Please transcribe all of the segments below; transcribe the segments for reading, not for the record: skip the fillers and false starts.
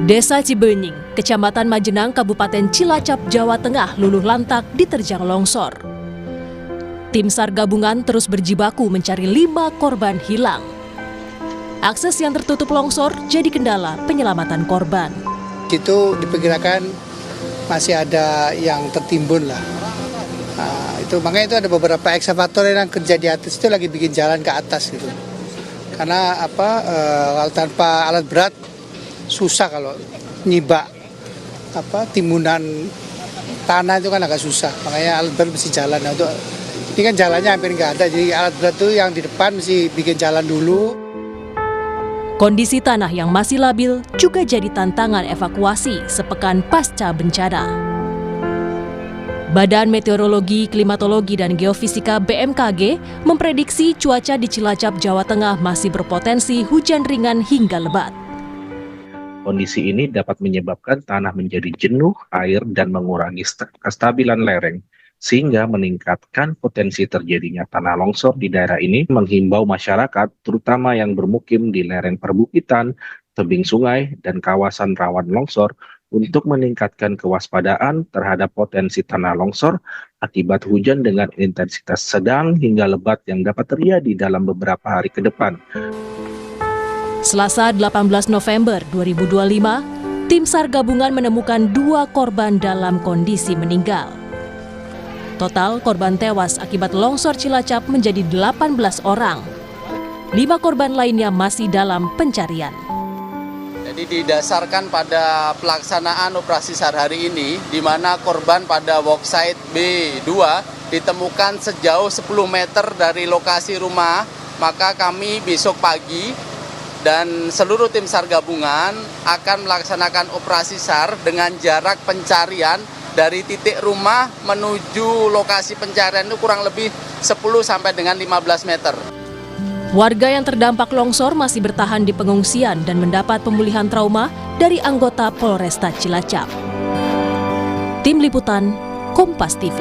Desa Cibenying, Kecamatan Majenang, Kabupaten Cilacap, Jawa Tengah luluh lantak diterjang longsor. Tim SAR gabungan terus berjibaku mencari 5 korban hilang. Akses yang tertutup longsor jadi kendala penyelamatan korban. Itu diperkirakan masih ada yang tertimbun lah. Makanya itu ada beberapa ekskavator yang kerja di atas itu lagi bikin jalan ke atas gitu. Karena tanpa alat berat susah kalau nyibak timbunan tanah itu kan agak susah. Makanya alat berat mesti jalan. Nah, ini kan jalannya hampir nggak ada, jadi alat berat itu yang di depan mesti bikin jalan dulu. Kondisi tanah yang masih labil juga jadi tantangan evakuasi sepekan pasca bencana. Badan Meteorologi, Klimatologi, dan Geofisika BMKG memprediksi cuaca di Cilacap, Jawa Tengah masih berpotensi hujan ringan hingga lebat. Kondisi ini dapat menyebabkan tanah menjadi jenuh air dan mengurangi kestabilan lereng, sehingga meningkatkan potensi terjadinya tanah longsor di daerah ini. Menghimbau masyarakat, terutama yang bermukim di lereng perbukitan, tebing sungai, dan kawasan rawan longsor, untuk meningkatkan kewaspadaan terhadap potensi tanah longsor akibat hujan dengan intensitas sedang hingga lebat yang dapat terjadi dalam beberapa hari ke depan. Selasa 18 November 2025, tim SAR gabungan menemukan 2 korban dalam kondisi meninggal. Total korban tewas akibat longsor Cilacap menjadi 18 orang. 5 korban lainnya masih dalam pencarian. Jadi didasarkan pada pelaksanaan operasi SAR hari ini, di mana korban pada worksite B2 ditemukan sejauh 10 meter dari lokasi rumah, maka kami besok pagi dan seluruh tim SAR gabungan akan melaksanakan operasi SAR dengan jarak pencarian dari titik rumah menuju lokasi pencarian itu kurang lebih 10 sampai dengan 15 meter. Warga yang terdampak longsor masih bertahan di pengungsian dan mendapat pemulihan trauma dari anggota Polresta Cilacap. Tim Liputan, Kompas TV.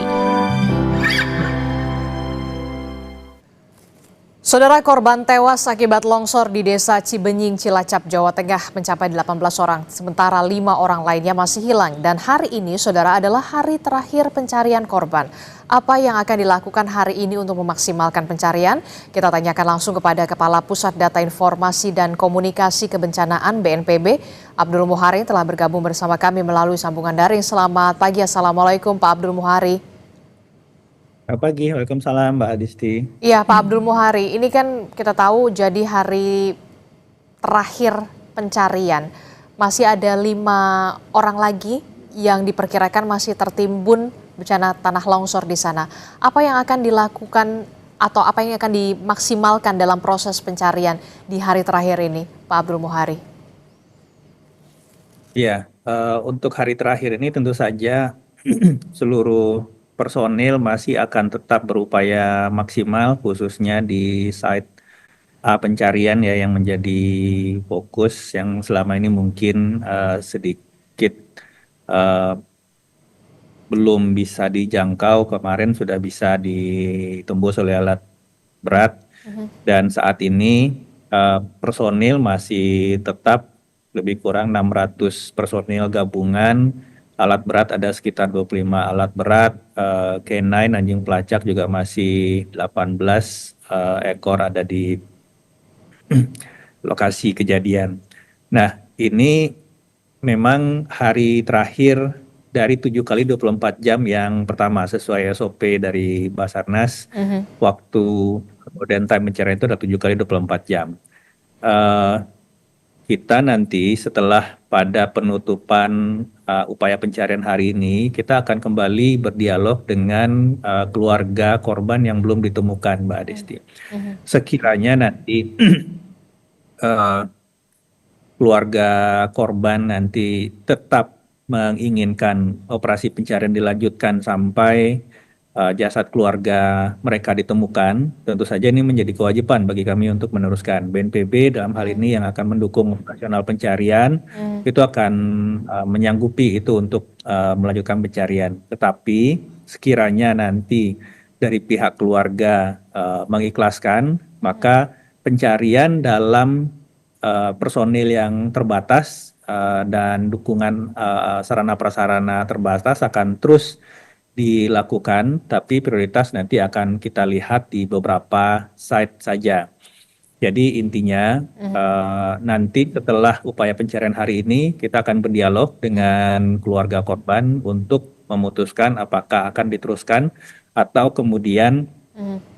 Saudara, korban tewas akibat longsor di Desa Cibenying, Cilacap, Jawa Tengah mencapai 18 orang, sementara 5 orang lainnya masih hilang. Dan hari ini, saudara, adalah hari terakhir pencarian korban. Apa yang akan dilakukan hari ini untuk memaksimalkan pencarian? Kita tanyakan langsung kepada Kepala Pusat Data Informasi dan Komunikasi Kebencanaan BNPB, Abdul Muhari, telah bergabung bersama kami melalui sambungan daring. Selamat pagi, Assalamualaikum Pak Abdul Muhari. Selamat pagi, waalaikumsalam Mbak Adisti. Iya Pak Abdul Muhari, ini kan kita tahu jadi hari terakhir pencarian. Masih ada 5 orang lagi yang diperkirakan masih tertimbun bencana tanah longsor di sana. Apa yang akan dilakukan atau apa yang akan dimaksimalkan dalam proses pencarian di hari terakhir ini, Pak Abdul Muhari? Iya, untuk hari terakhir ini tentu saja seluruh personil masih akan tetap berupaya maksimal, khususnya di site pencarian ya, yang menjadi fokus yang selama ini mungkin sedikit belum bisa dijangkau. Kemarin sudah bisa ditembus oleh alat berat, dan saat ini personil masih tetap lebih kurang 600 personil gabungan. Alat berat ada sekitar 25 alat berat, K9 anjing pelacak juga masih 18 ekor ada di lokasi kejadian. Nah, ini memang hari terakhir dari 7 kali 24 jam yang pertama sesuai SOP dari Basarnas. Waktu modern time pencarian itu ada 7 kali 24 jam. Kita nanti setelah pada penutupan upaya pencarian hari ini, kita akan kembali berdialog dengan keluarga korban yang belum ditemukan, Mbak Desti. Sekiranya nanti keluarga korban nanti tetap menginginkan operasi pencarian dilanjutkan sampai jasad keluarga mereka ditemukan, tentu saja ini menjadi kewajiban bagi kami untuk meneruskan. BNPB dalam hal ini yang akan mendukung operasional pencarian itu akan menyanggupi itu untuk melanjutkan pencarian. Tetapi sekiranya nanti dari pihak keluarga mengikhlaskan, maka pencarian dalam personil yang terbatas dan dukungan sarana prasarana terbatas akan terus dilakukan, tapi prioritas nanti akan kita lihat di beberapa site saja. Jadi intinya nanti setelah upaya pencarian hari ini kita akan berdialog dengan keluarga korban untuk memutuskan apakah akan diteruskan atau kemudian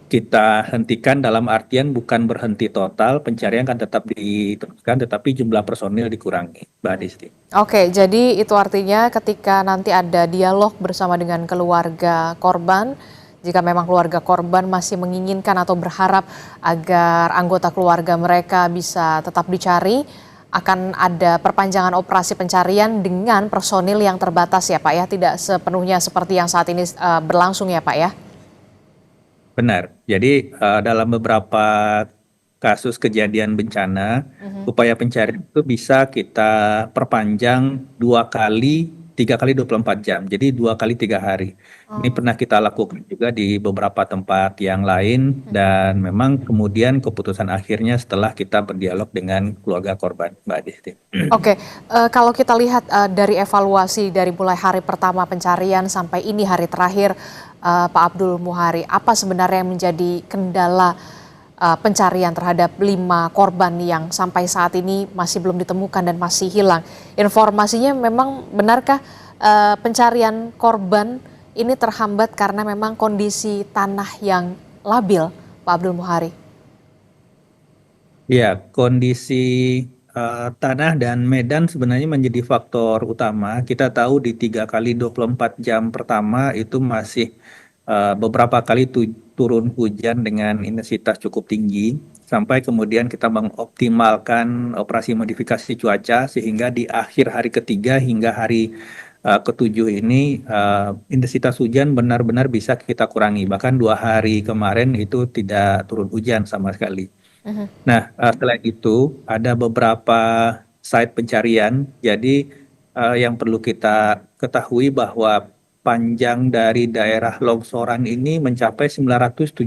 kita hentikan, dalam artian bukan berhenti total, pencarian kan tetap diteruskan tetapi jumlah personil dikurangi, Mbak Disti. Oke, jadi itu artinya ketika nanti ada dialog bersama dengan keluarga korban, jika memang keluarga korban masih menginginkan atau berharap agar anggota keluarga mereka bisa tetap dicari, akan ada perpanjangan operasi pencarian dengan personil yang terbatas ya Pak ya, tidak sepenuhnya seperti yang saat ini berlangsung ya Pak ya? Benar, jadi dalam beberapa kasus kejadian bencana, upaya pencarian itu bisa kita perpanjang 2 kali, 3 kali 24 jam, jadi 2 kali 3 hari. Ini pernah kita lakukan juga di beberapa tempat yang lain, dan memang kemudian keputusan akhirnya setelah kita berdialog dengan keluarga korban, Mbak Disti. Oke, kalau kita lihat dari evaluasi dari mulai hari pertama pencarian sampai ini hari terakhir, Pak Abdul Muhari, apa sebenarnya yang menjadi kendala pencarian terhadap 5 korban yang sampai saat ini masih belum ditemukan dan masih hilang? Informasinya memang benarkah pencarian korban ini terhambat karena memang kondisi tanah yang labil, Pak Abdul Muhari? Ya, kondisi tanah dan medan sebenarnya menjadi faktor utama. Kita tahu di 3 kali 24 jam pertama itu masih beberapa kali turun hujan dengan intensitas cukup tinggi, sampai kemudian kita mengoptimalkan operasi modifikasi cuaca sehingga di akhir hari ketiga hingga hari ketujuh ini intensitas hujan benar-benar bisa kita kurangi. Bahkan 2 hari kemarin itu tidak turun hujan sama sekali. Nah, selain itu ada beberapa site pencarian. Jadi yang perlu kita ketahui bahwa panjang dari daerah longsoran ini mencapai 977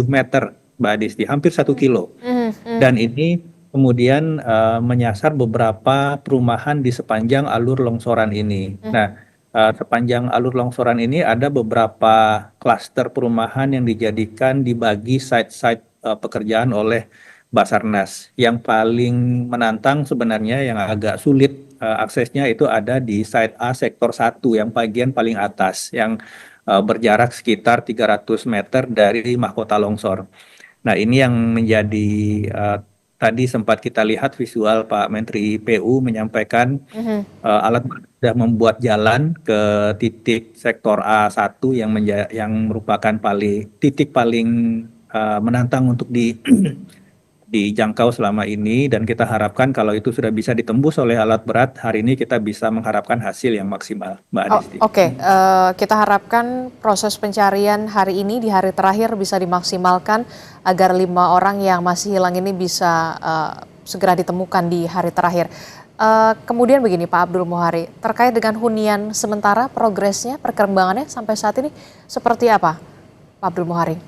meter, Mbak Disti, hampir 1 kilo. Dan ini kemudian menyasar beberapa perumahan di sepanjang alur longsoran ini. Nah, sepanjang alur longsoran ini ada beberapa klaster perumahan yang dijadikan dibagi site-site pekerjaan oleh Basarnas. Yang paling menantang sebenarnya yang agak sulit aksesnya itu ada di site A sektor 1 yang bagian paling atas yang berjarak sekitar 300 meter dari mahkota longsor. Nah, ini yang menjadi tadi sempat kita lihat visual Pak Menteri PU menyampaikan alat sudah membuat jalan ke titik sektor A1 yang merupakan titik paling menantang untuk dijangkau selama ini, dan kita harapkan kalau itu sudah bisa ditembus oleh alat berat, hari ini kita bisa mengharapkan hasil yang maksimal, Mbak Adisti. Oke, kita harapkan proses pencarian hari ini di hari terakhir bisa dimaksimalkan agar 5 orang yang masih hilang ini bisa segera ditemukan di hari terakhir. Kemudian begini Pak Abdul Muhari, terkait dengan hunian sementara progresnya, perkembangannya sampai saat ini seperti apa, Pak Abdul Muhari?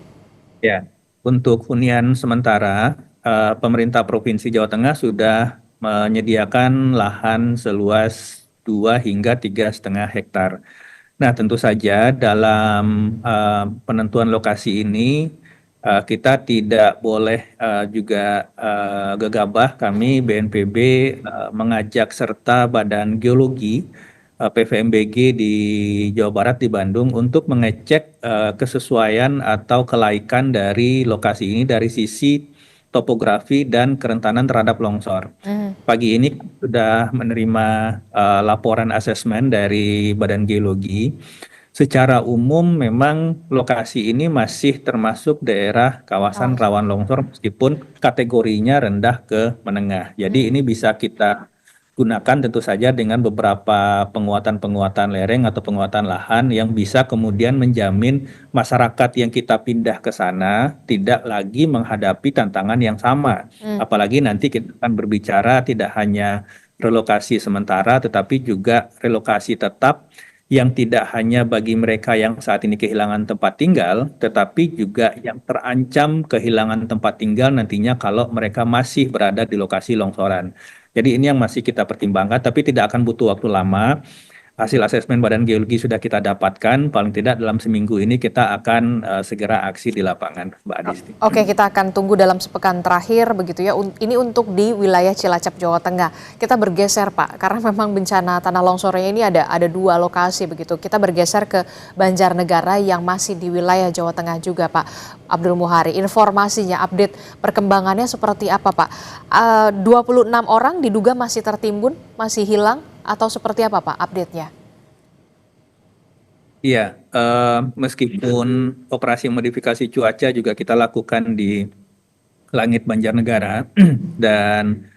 Ya, untuk hunian sementara, pemerintah Provinsi Jawa Tengah sudah menyediakan lahan seluas 2 hingga 3,5 hektar. Nah, tentu saja dalam penentuan lokasi ini kita tidak boleh juga gegabah. Kami BNPB mengajak serta Badan Geologi PVMBG di Jawa Barat di Bandung untuk mengecek kesesuaian atau kelaikan dari lokasi ini dari sisi topografi dan kerentanan terhadap longsor. Pagi ini sudah menerima laporan asesmen dari Badan Geologi. Secara umum memang lokasi ini masih termasuk daerah kawasan rawan longsor meskipun kategorinya rendah ke menengah. Jadi ini bisa kita gunakan tentu saja dengan beberapa penguatan-penguatan lereng atau penguatan lahan yang bisa kemudian menjamin masyarakat yang kita pindah ke sana tidak lagi menghadapi tantangan yang sama. Apalagi nanti kita akan berbicara tidak hanya relokasi sementara tetapi juga relokasi tetap yang tidak hanya bagi mereka yang saat ini kehilangan tempat tinggal, tetapi juga yang terancam kehilangan tempat tinggal nantinya kalau mereka masih berada di lokasi longsoran. Jadi ini yang masih kita pertimbangkan, tapi tidak akan butuh waktu lama. Hasil asesmen Badan Geologi sudah kita dapatkan, paling tidak dalam seminggu ini kita akan segera aksi di lapangan, Mbak Adisti. Oke, kita akan tunggu dalam sepekan terakhir begitu ya. Ini untuk di wilayah Cilacap, Jawa Tengah. Kita bergeser Pak, karena memang bencana tanah longsornya ini ada 2 lokasi begitu. Kita bergeser ke Banjarnegara yang masih di wilayah Jawa Tengah juga Pak Abdul Muhari. Informasinya, update perkembangannya seperti apa Pak? 26 orang diduga masih tertimbun, masih hilang atau seperti apa Pak update-nya? Iya, meskipun operasi modifikasi cuaca juga kita lakukan di langit Banjarnegara dan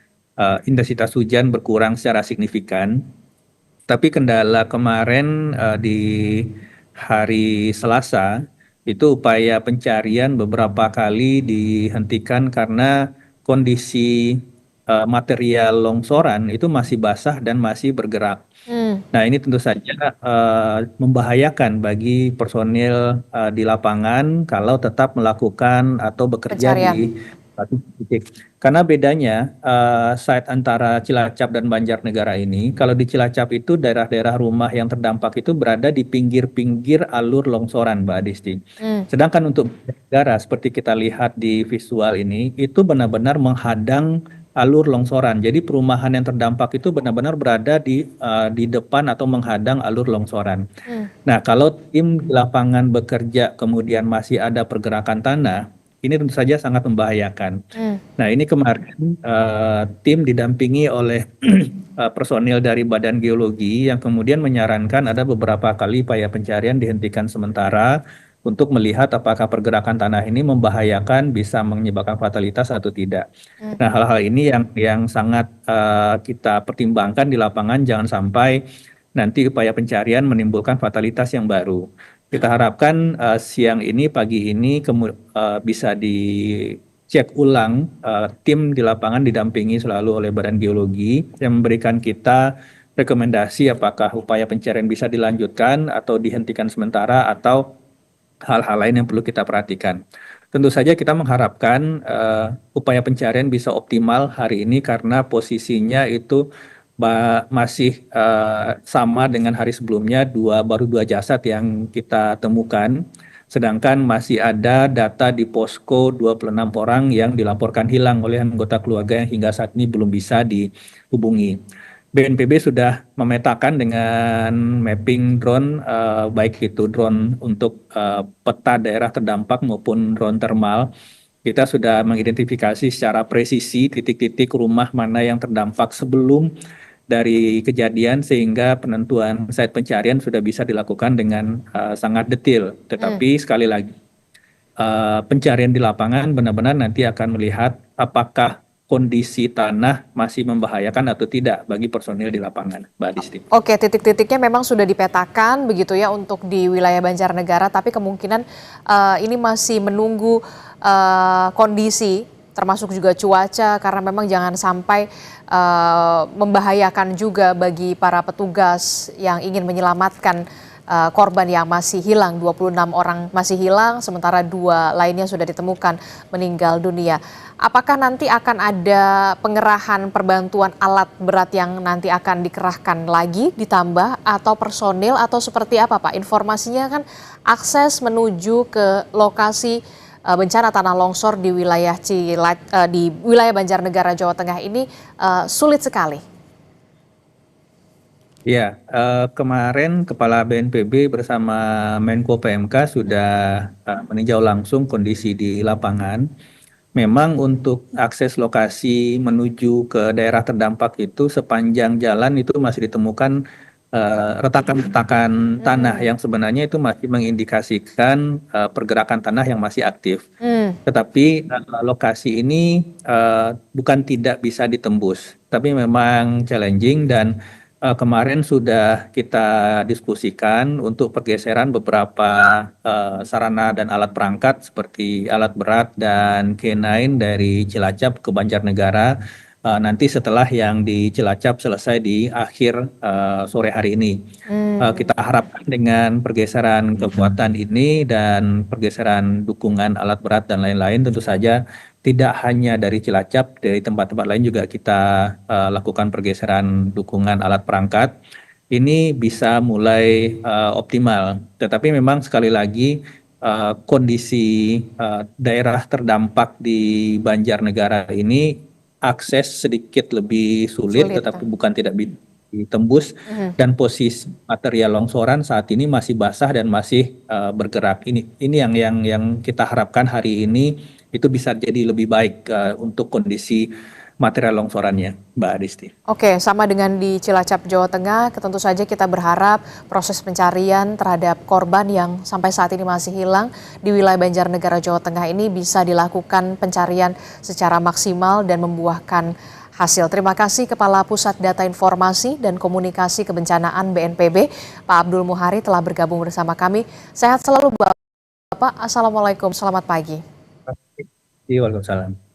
intensitas hujan berkurang secara signifikan, tapi kendala kemarin di hari Selasa itu upaya pencarian beberapa kali dihentikan karena kondisi material longsoran itu masih basah dan masih bergerak. Nah, ini tentu saja membahayakan bagi personil di lapangan kalau tetap melakukan atau bekerja Pencarian. di satu titik. Karena bedanya site antara Cilacap dan Banjarnegara ini, kalau di Cilacap itu daerah-daerah rumah yang terdampak itu berada di pinggir-pinggir alur longsoran, Mbak Adisti. Sedangkan untuk Banjarnegara seperti kita lihat di visual ini, itu benar-benar menghadang alur longsoran. Jadi perumahan yang terdampak itu benar-benar berada di depan atau menghadang alur longsoran. Nah, kalau tim di lapangan bekerja kemudian masih ada pergerakan tanah, ini tentu saja sangat membahayakan. Nah, ini kemarin tim didampingi oleh personil dari Badan Geologi yang kemudian menyarankan ada beberapa kali upaya pencarian dihentikan sementara untuk melihat apakah pergerakan tanah ini membahayakan, bisa menyebabkan fatalitas atau tidak. Nah, hal-hal ini yang sangat kita pertimbangkan di lapangan, jangan sampai nanti upaya pencarian menimbulkan fatalitas yang baru. Kita harapkan siang ini, pagi ini bisa dicek ulang, tim di lapangan didampingi selalu oleh Badan Geologi yang memberikan kita rekomendasi apakah upaya pencarian bisa dilanjutkan atau dihentikan sementara atau hal-hal lain yang perlu kita perhatikan. Tentu saja kita mengharapkan upaya pencarian bisa optimal hari ini karena posisinya itu masih sama dengan hari sebelumnya, baru dua jasad yang kita temukan. Sedangkan masih ada data di posko 26 orang yang dilaporkan hilang oleh anggota keluarga yang hingga saat ini belum bisa dihubungi. BNPB sudah memetakan dengan mapping drone, baik itu drone untuk peta daerah terdampak maupun drone thermal. Kita sudah mengidentifikasi secara presisi titik-titik rumah mana yang terdampak sebelum dari kejadian sehingga penentuan site pencarian sudah bisa dilakukan dengan sangat detail. Tetapi sekali lagi, pencarian di lapangan benar-benar nanti akan melihat apakah kondisi tanah masih membahayakan atau tidak bagi personil di lapangan, Mbak Adisti. Oke, titik-titiknya memang sudah dipetakan begitu ya untuk di wilayah Banjarnegara, tapi kemungkinan ini masih menunggu kondisi termasuk juga cuaca karena memang jangan sampai membahayakan juga bagi para petugas yang ingin menyelamatkan korban yang masih hilang. 26 orang masih hilang, sementara 2 lainnya sudah ditemukan meninggal dunia. Apakah nanti akan ada pengerahan perbantuan alat berat yang nanti akan dikerahkan lagi ditambah atau personil atau seperti apa Pak? Informasinya kan akses menuju ke lokasi bencana tanah longsor di wilayah di wilayah Banjarnegara, Jawa Tengah ini sulit sekali. Ya, kemarin Kepala BNPB bersama Menko PMK sudah meninjau langsung kondisi di lapangan. Memang untuk akses lokasi menuju ke daerah terdampak itu sepanjang jalan itu masih ditemukan retakan-retakan tanah yang sebenarnya itu masih mengindikasikan pergerakan tanah yang masih aktif. Tetapi lokasi ini bukan tidak bisa ditembus, tapi memang challenging dan kemarin sudah kita diskusikan untuk pergeseran beberapa sarana dan alat perangkat seperti alat berat dan K9 dari Cilacap ke Banjarnegara nanti setelah yang di Cilacap selesai di akhir sore hari ini. Kita harapkan dengan pergeseran kekuatan ini dan pergeseran dukungan alat berat dan lain-lain tentu saja tidak hanya dari Cilacap, dari tempat-tempat lain juga kita lakukan pergeseran dukungan alat perangkat. Ini bisa mulai optimal. Tetapi memang sekali lagi kondisi daerah terdampak di Banjarnegara ini akses sedikit lebih sulit, tetapi bukan tidak bisa ditembus, dan posisi material longsoran saat ini masih basah dan masih bergerak. Ini yang kita harapkan hari ini itu bisa jadi lebih baik untuk kondisi material longsorannya, Mbak Adisti. Oke, sama dengan di Cilacap, Jawa Tengah, tentu saja kita berharap proses pencarian terhadap korban yang sampai saat ini masih hilang di wilayah Banjarnegara, Jawa Tengah ini bisa dilakukan pencarian secara maksimal dan membuahkan hasil. Terima kasih Kepala Pusat Data Informasi dan Komunikasi Kebencanaan BNPB, Pak Abdul Muhari telah bergabung bersama kami. Sehat selalu Bapak. Assalamualaikum, selamat pagi. Waalaikumsalam.